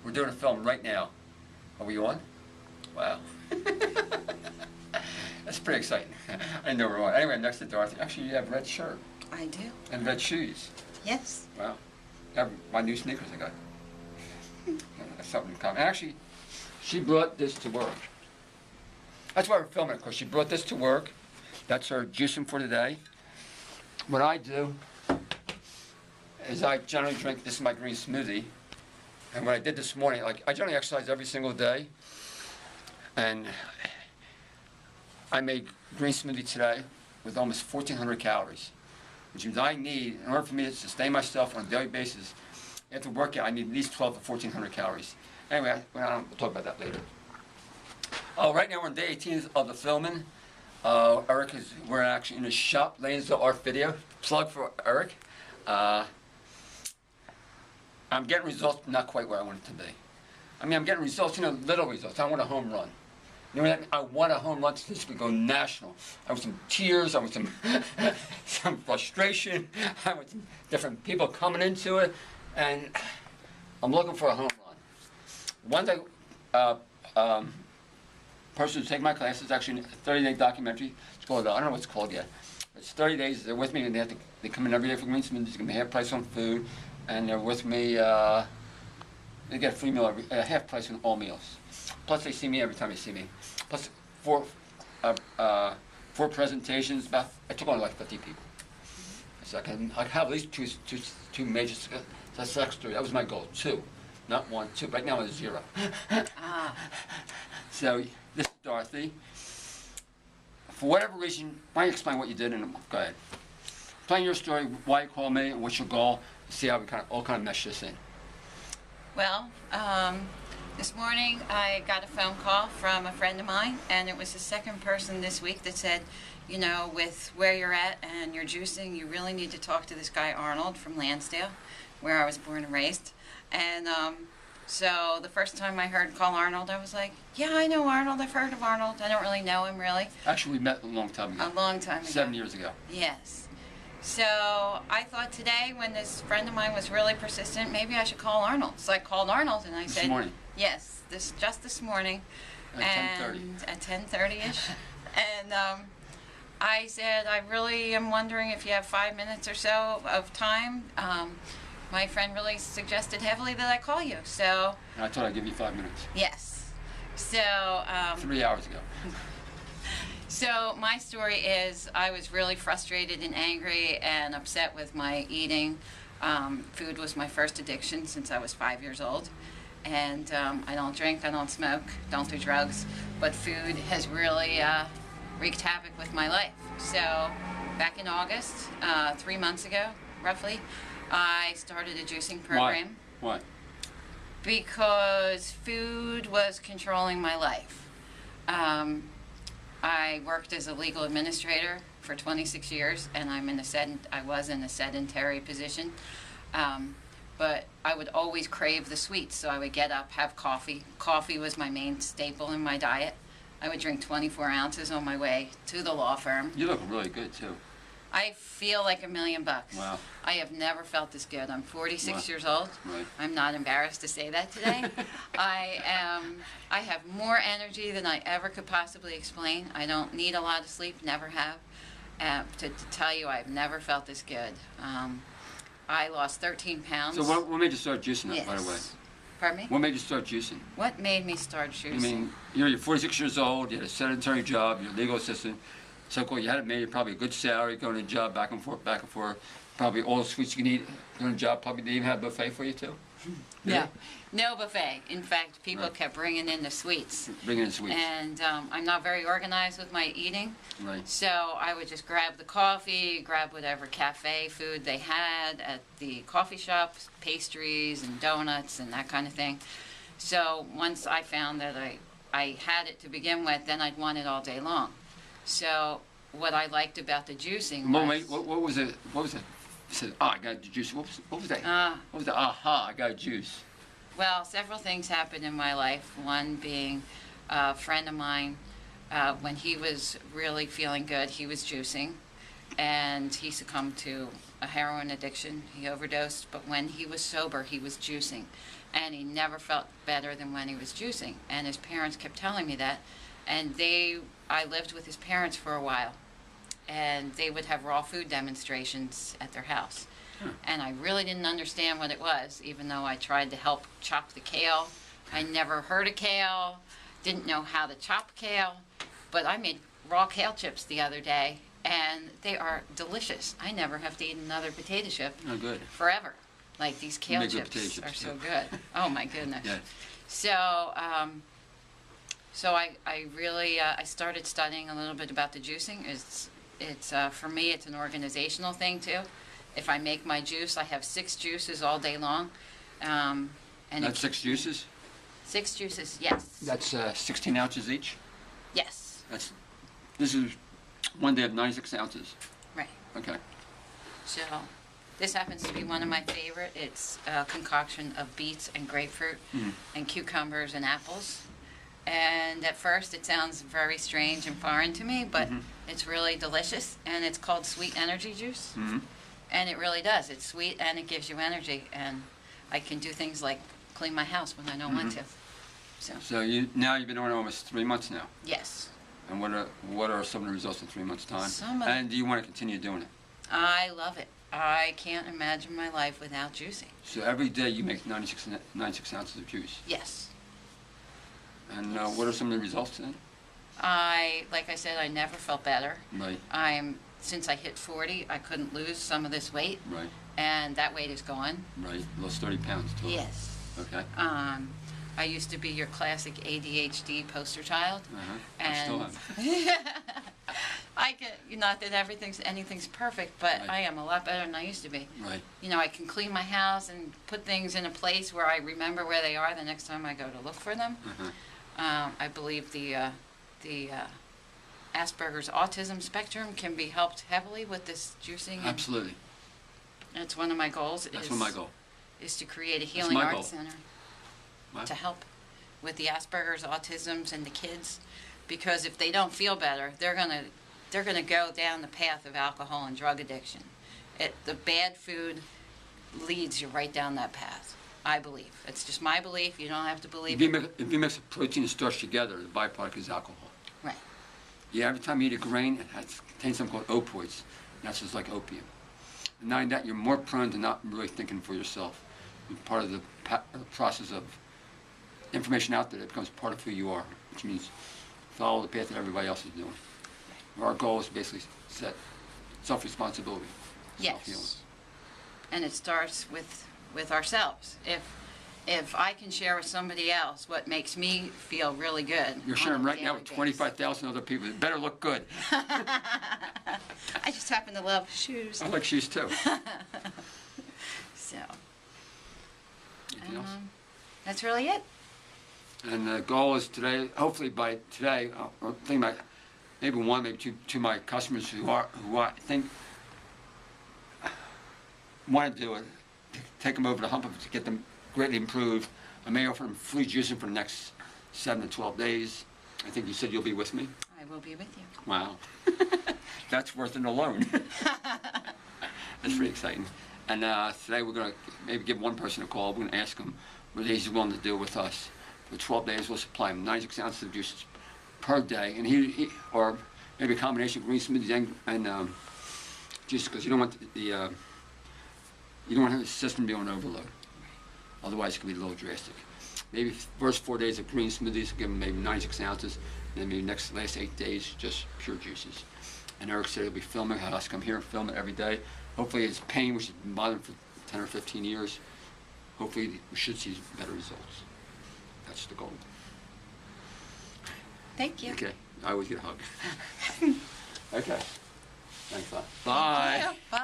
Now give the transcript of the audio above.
We're doing a film right now. Are we on? Wow. That's pretty exciting. I didn't know we were on. Anyway, next to Dorothy. Actually, you have a red shirt. I do. And red shoes. Yes. Wow. I have my new sneakers I got. That's something in common. And actually, she brought this to work. That's why we're filming it, because she brought this to work. That's her juicing for today. What I do is I generally drink, this is my green smoothie. And what I did this morning, like I generally exercise every single day. And I made green smoothie today with almost 1,400 calories. Which means I need, in order for me to sustain myself on a daily basis, after workout, I need at least 12 to 1,400 calories. Anyway, we'll talk about that later. Right now we're on day 18 of the filming. Eric we're actually in the shop, laying the art video. Plug for Eric. I'm getting results, not quite where I want it to be. I mean, I'm getting results, little results. I want a home run. You know what I mean? I want a home run so this could go national. I want some tears, I want some some frustration, I want some different people coming into it, and I'm looking for a home run. One thing, person who take my class is actually a 30-day documentary. It's called, I don't know what it's called yet. It's 30 days, they're with me, and they come in every day for green smoothies, they give me half price on food, and they're with me, they get a free meal, half price on all meals. Plus they see me every time they see me. Plus four presentations, I took on like 50 people. So I have at least two major success stories. That was my goal, 2. Not 1, 2. Right now it's 0. So this is Dorothy. For whatever reason, why don't you explain what you did and go ahead. Explain your story, why you called me, and what's your goal. See how we all mesh this in. Well, this morning I got a phone call from a friend of mine, and it was the second person this week that said, with where you're at and your juicing, you really need to talk to this guy Arnold from Lansdale, where I was born and raised. And so the first time I heard call Arnold, I was like, yeah, I know Arnold. I've heard of Arnold. I don't really know him, really. Actually, we met a long time ago. A long time ago. 7 years ago. Yes. So I thought today, when this friend of mine was really persistent, maybe I should call Arnold. So I called Arnold and I said, this morning? Yes, just this morning. At 10:30. At 10:30ish. And I said, I really am wondering if you have 5 minutes or so of time. My friend really suggested heavily that I call you. So And I told I'd give you 5 minutes. yes. So 3 hours ago. So my story is I was really frustrated and angry and upset with my eating. Food was my first addiction since I was 5 years old. And I don't drink, I don't smoke, don't do drugs, but food has really wreaked havoc with my life. So back in August, 3 months ago, roughly, I started a juicing program. Why? Because food was controlling my life. I worked as a legal administrator for 26 years, and I was in a sedentary position. But I would always crave the sweets, so I would get up, have coffee. Coffee was my main staple in my diet. I would drink 24 ounces on my way to the law firm. You look really good, too. I feel like $1 million. Wow. I have never felt this good. I'm 46 Wow. years old. Right. I'm not embarrassed to say that today. I have more energy than I ever could possibly explain. I don't need a lot of sleep, never have. To tell you, I've never felt this good. I lost 13 pounds. So what made you start juicing, Yes. by the way? Pardon me? What made you start juicing? What made me start juicing? I mean, you're 46 years old, you had a sedentary job, you're a legal assistant. So cool, you had made probably a good salary, going to a job back and forth. Probably all the sweets you can eat, going to a job, probably didn't even have a buffet for you too? No, no buffet. In fact, people Right. kept bringing in the sweets. Bringing in sweets. And I'm not very organized with my eating. Right. So I would just grab the coffee, grab whatever cafe food they had at the coffee shops, pastries and donuts and that kind of thing. So once I found that I had it to begin with, then I'd want it all day long. So what I liked about the juicing was... What was it? What was it? You said, I got the juice. What was that? What was the aha, I got juice? Well, several things happened in my life. One being a friend of mine, when he was really feeling good, he was juicing, and he succumbed to a heroin addiction. He overdosed, but when he was sober, he was juicing. and he never felt better than when he was juicing. And his parents kept telling me that. And I lived with his parents for a while, and they would have raw food demonstrations at their house. And I really didn't understand what it was, even though I tried to help chop the kale. I never heard of kale, didn't know how to chop kale, but I made raw kale chips the other day, and they are delicious. I never have to eat another potato chip Oh, good. forever. Like, these kale Make good chips potato are chips, so too. good. Oh my goodness. Yeah. So I really I started studying a little bit about the juicing. It's for me, it's an organizational thing too. If I make my juice, I have 6 juices all day long. And That's 6 juices? 6 juices, yes. That's 16 ounces each? Yes, This is one day of 96 ounces. right. Okay. So this happens to be one of my favorite. It's a concoction of beets and grapefruit and cucumbers and apples. And at first it sounds very strange and foreign to me, but it's really delicious, and it's called sweet energy juice. And it really does. It's sweet and it gives you energy, and I can do things like clean my house when I don't want to. So, So you've been on almost 3 months now. yes, And what are some of the results in 3 months' time? Some of- And do you want to continue doing it? I love it. I can't imagine my life without juicing. So every day you make 96 ounces of juice. Yes. And what are some of the results then? Like I said, I never felt better. Right, Since I hit 40, I couldn't lose some of this weight, right, and that weight is gone. right. Lost 30 pounds total. Yes. Okay. I used to be your classic ADHD poster child. I still And am. I get, not that anything's perfect, but Right. I am a lot better than I used to be. Right. I can clean my house and put things in a place where I remember where they are the next time I go to look for them. I believe the Asperger's autism spectrum can be helped heavily with this juicing. and Absolutely. That's one of my goals. That's my goal. Is to create a That's healing my arts goal. center Wow. to help with the Asperger's autisms and the kids, because if they don't feel better, they're gonna go down the path of alcohol and drug addiction. The bad food leads you right down that path. I believe. It's just my belief. You don't have to believe it. If you mix protein and starch together, the byproduct is alcohol. Right. Yeah, every time you eat a grain, it contains something called opioids. That's just like opium. And not only that, you're more prone to not really thinking for yourself. You're part of the process of information out there that becomes part of who you are, which means follow the path that everybody else is doing. Our goal is basically set self-responsibility. self-healing. Yes. And it starts with ourselves. If I can share with somebody else what makes me feel really good. You're on sharing a right now daily with basis. 25,000 other people. It better look good. I just happen to love shoes. I like shoes too. So, Anything else? that's really it. And the goal is today, hopefully by today, or think about maybe one, maybe two to my customers who I think want to do it, take them over the hump of it to get them greatly improved. I may offer them free juicing for the next 7 to 12 days. I think you said you'll be with me. I will be with you. Wow. That's worth it alone. That's pretty exciting. And today we're going to maybe give one person a call. We're going to ask him what he's willing to do with us. For 12 days, we'll supply him 96 ounces of juices per day. And he or maybe a combination of green smoothies and juice, because you don't want you don't want the system to be on overload. Otherwise, it can be a little drastic. Maybe first 4 days of green smoothies, give him maybe 96 ounces. And then maybe last 8 days, just pure juices. And Eric said he'll be filming, he'll have us come here and film it every day. Hopefully his pain, which has been bothering him for 10 or 15 years, hopefully we should see better results. That's the goal. Thank you. Okay, I always get a hug. Okay, thanks a lot. Bye. Bye.